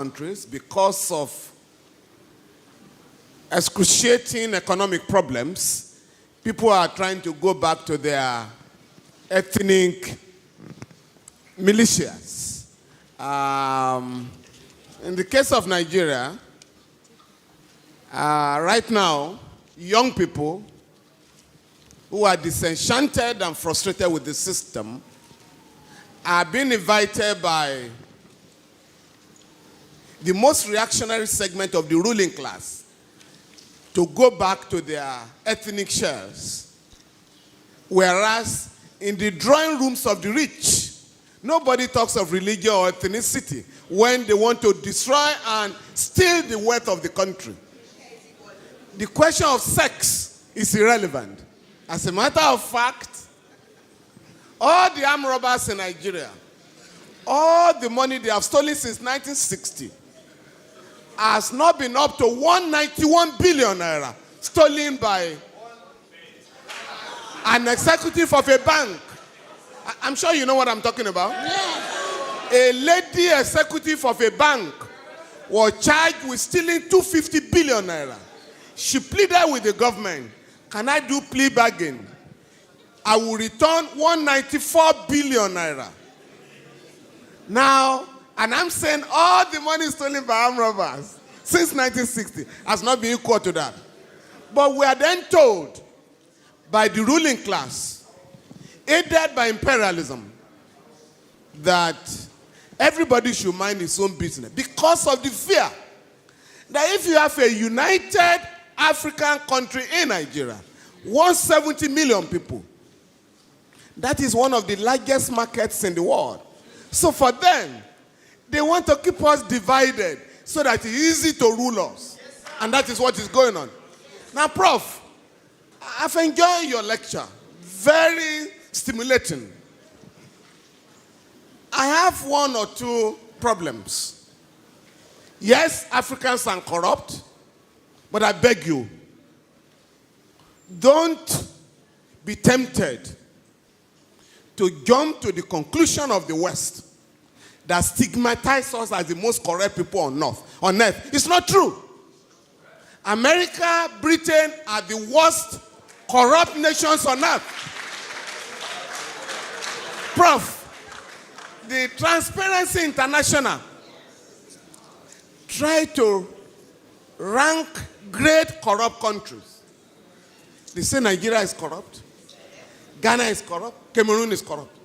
countries, because of excruciating economic problems, people are trying to go back to their ethnic militias. In the case of Nigeria, right now, young people who are disenchanted and frustrated with the system are being invited by the most reactionary segment of the ruling class to go back to their ethnic shells. Whereas in the drawing rooms of the rich, nobody talks of religion or ethnicity when they want to destroy and steal the wealth of the country. The question of sex is irrelevant. As a matter of fact, all the armed robbers in Nigeria, all the money they have stolen since 1960, has not been up to 191 billion naira stolen by an executive of a bank. I'm sure you know what I'm talking about. Yes. A lady executive of a bank was charged with stealing 250 billion naira. She pleaded with the government, can I do plea bargain? I will return 194 billion naira. Now, and I'm saying all the money stolen by armed robbers since 1960 has not been equal to that. But we are then told by the ruling class, aided by imperialism, that everybody should mind his own business because of the fear that if you have a united African country in Nigeria, 170 million people, that is one of the largest markets in the world. So for them, they want to keep us divided so that it's easy to rule us. And that is what is going on. Now, Prof, I've enjoyed your lecture. Very stimulating. I have one or two problems. Yes, Africans are corrupt, but I beg you, don't be tempted to jump to the conclusion of the West that stigmatize us as the most corrupt people on earth. It's not true. America, Britain are the worst corrupt nations on earth. Prof, the Transparency International try to rank great corrupt countries. They say Nigeria is corrupt, Ghana is corrupt, Cameroon is corrupt.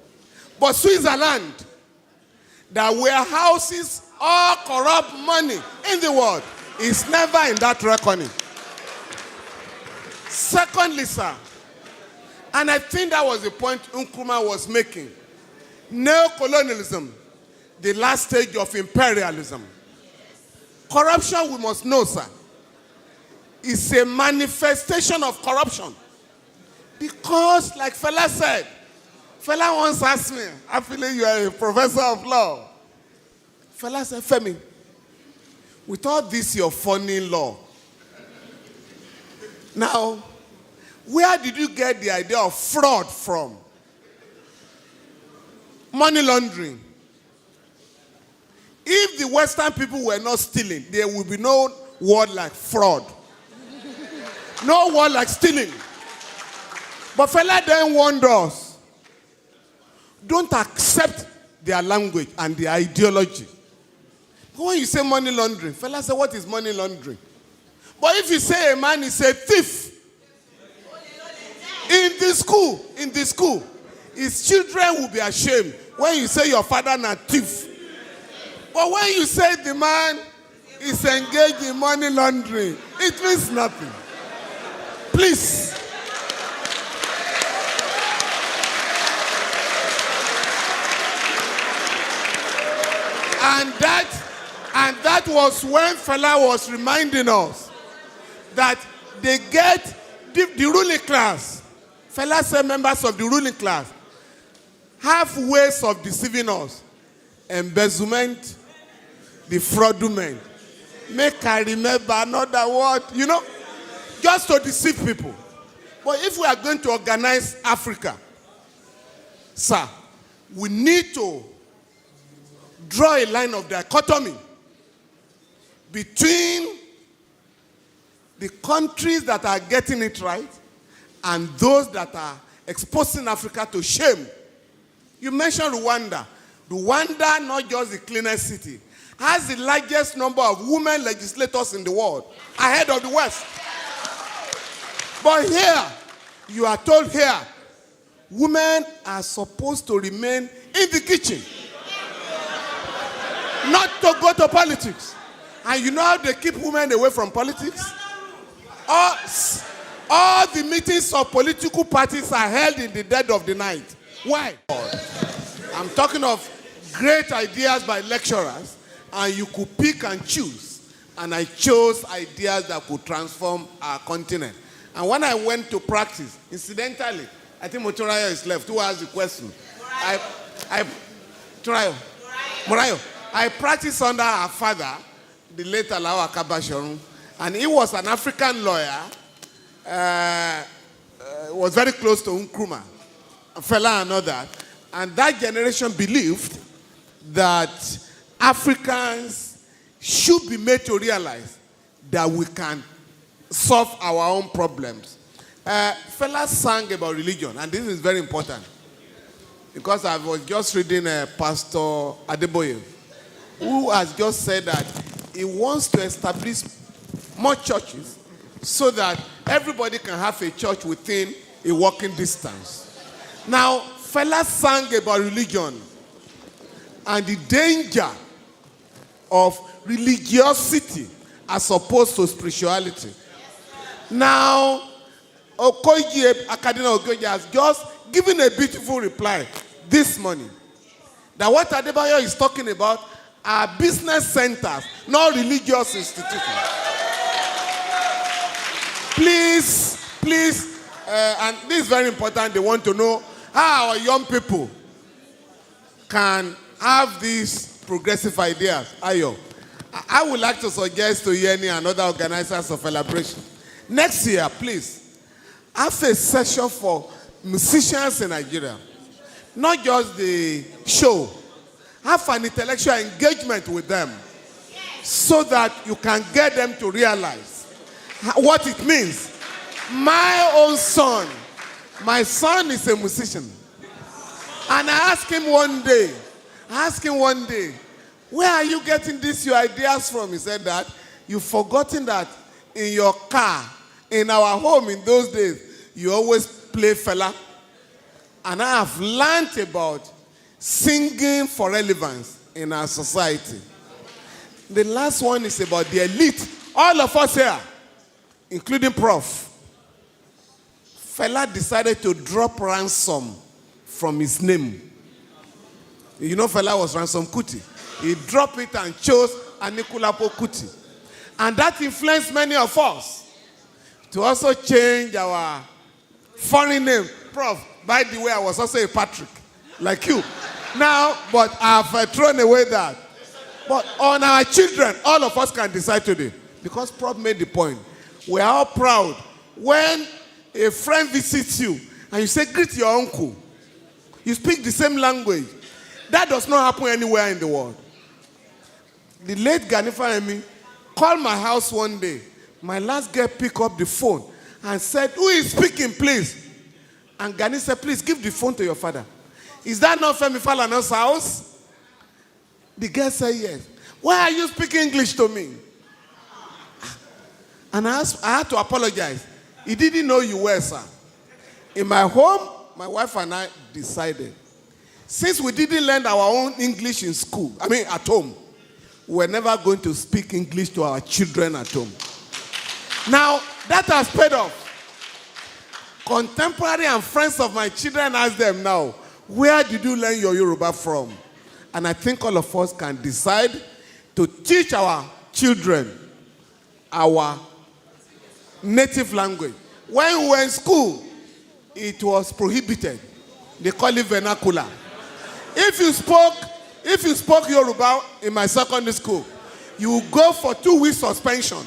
But Switzerland, that warehouses all corrupt money in the world, is never in that reckoning. Secondly, sir, and I think that was the point Nkrumah was making, neocolonialism, the last stage of imperialism. Corruption, we must know, sir, is a manifestation of corruption. Because, like Fela said, Fela once asked me, I feel like you are a professor of law. Fela said, Femi, with all this your funny law, now, where did you get the idea of fraud from? Money laundering. If the Western people were not stealing, there would be no word like fraud. No word like stealing. But Fela then warned us, don't accept their language and their ideology. When you say money laundering, Fela said, what is money laundering? But if you say a man is a thief, in the school, his children will be ashamed when you say your father is a thief. But when you say the man is engaged in money laundering, it means nothing. Please. And that was when Fela was reminding us that they get the ruling class. Fela said members of the ruling class have ways of deceiving us. Embezzlement, the fraudulent. Make I remember another word, just to deceive people. But if we are going to organize Africa, sir, we need to draw a line of dichotomy between the countries that are getting it right and those that are exposing Africa to shame. You mentioned Rwanda. Rwanda, not just the cleanest city, has the largest number of women legislators in the world, ahead of the West. But here, you are told here, women are supposed to remain in the kitchen, not to go to politics. And you know how they keep women away from politics? All the meetings of political parties are held in the dead of the night. Why? I'm talking of great ideas by lecturers, and you could pick and choose. And I chose ideas that could transform our continent. And when I went to practice, incidentally, I think Motorayo is left. Who asked the question? Morayo. I practiced under our father, the late Alawa Kabashorun, and he was an African lawyer, was very close to Nkrumah, Falana and all that. And that generation believed that Africans should be made to realize that we can solve our own problems. Fela sang about religion, and this is very important, because I was just reading Pastor Adeboye, who has just said that he wants to establish more churches so that everybody can have a church within a walking distance. Now, Fela sang about religion and the danger of religiosity as opposed to spirituality. Now, Akadina Okoye has just given a beautiful reply this morning that what Adeboye is talking about are business centers, not religious institutions. Please, and this is very important, they want to know how our young people can have these progressive ideas. Ayo, I would like to suggest to Yeni and other organizers of celebration, next year, please, have a session for musicians in Nigeria. Not just the show. Have an intellectual engagement with them so that you can get them to realize what it means. My own son, my son is a musician. And I asked him one day, where are you getting these your ideas from? He said that you've forgotten that in your car, in our home in those days, you always play Fela. And I have learned about singing for relevance in our society. The last one is about the elite. All of us here, including Prof. Fela decided to drop ransom from his name. You know Fela was Ransom Kuti. He dropped it and chose Anikulapo Kuti. And that influenced many of us to also change our foreign name. Prof, by the way, I was also a Patrick, like you. Now, but I've thrown away that. But on our children, all of us can decide today. Because Prof made the point. We are all proud. When a friend visits you and you say, greet your uncle, you speak the same language. That does not happen anywhere in the world. The late Femi called my house one day. My last girl picked up the phone and said, who is speaking, please? And Gani said, please give the phone to your father. Is that not Femi Falana's house? The girl said, yes. Why are you speaking English to me? And I had to apologize. He didn't know you were, sir. In my home, my wife and I decided, since we didn't learn our own English in school, at home, we're never going to speak English to our children at home. Now, that has paid off. Contemporary and friends of my children ask them now, where did you learn your Yoruba from? And I think all of us can decide to teach our children our native language. When we were in school, it was prohibited. They call it vernacular. If you spoke Yoruba in my secondary school, you would go for 2 weeks suspension.